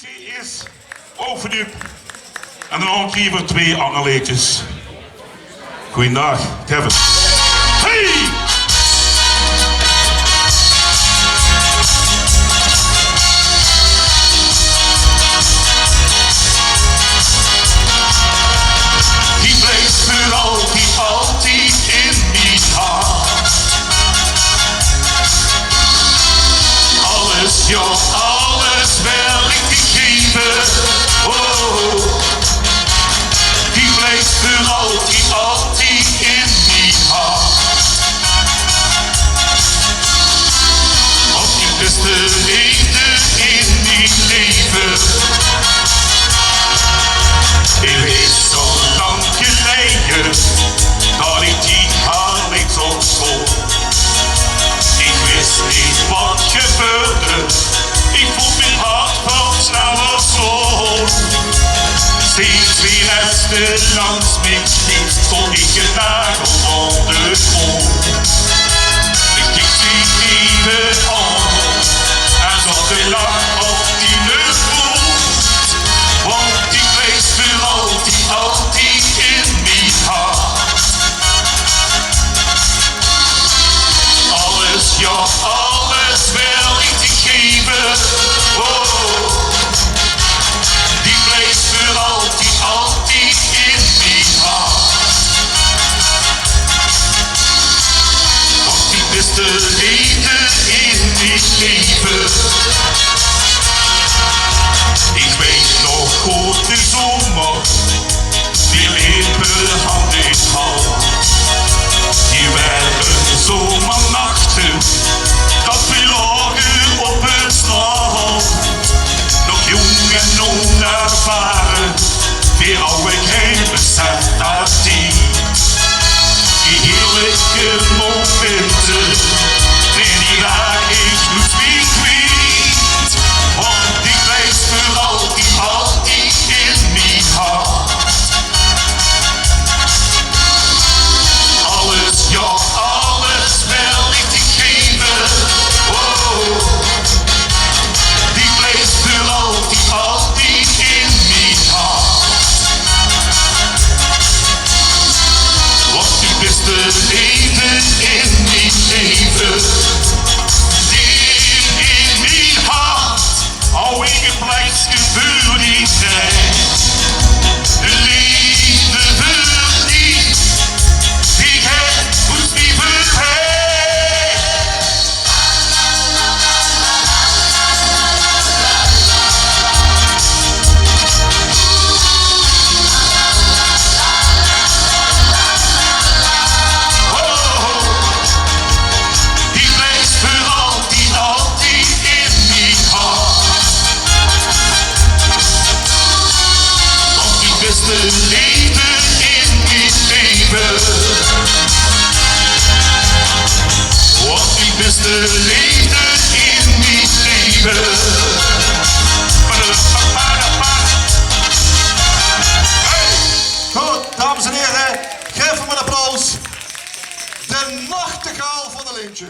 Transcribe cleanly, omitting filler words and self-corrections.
liedje is Overdiep. En dan nog een keer voor 2 andere liedjes. Goeiedag, Kevin. Hey! Die bleef voor altijd in die hart. Alles, joh, alles wil ik die geven. Oh, die bleef voor altijd in die hart. Want die is de liefde in die leven. Ik weet zo lang geleden dat ik die haar links op stond. Ik wist niet wat gebeurde. Ik voel mijn hart van sneller slot. Steeds weer resten langs mijn schiet stond ik genageld op de grond. Ik keek die even aan en zag de lach op die neusmond. Want die bleef voor altijd in mijn hart. Alles, ja, alles wil ik die geven. Oh, die bleef voor altijd in mijn hart. Want die is de liefde in mijn leven. Ik weet nog goed de zomer, die liepen hand in hand. Die werden zomernachten, dat we lagen op het strand. Nog jong en onervaren, weer al ik geen besef had die. Die heerlijke momenten, in die waar ik moet wie kwijt. Want die blijft voor altijd in mijn hart. Alles, ja, alles wil ik die geven. Oh, die bleef voor altijd in mijn hart. Want die is de liefde in mijn leven. Die in mijn hart, hou ik een plekje voor die tijd. De liefde voor die. Die het moet niet vergeten. Oh, die bleef voor altijd in mijn hart. Want die is de liefde in mijn leven. Want die is de liefde in mijn leven. Hey! Goed, dames en heren, geef hem een applaus. De nachtegaal van de Lintje.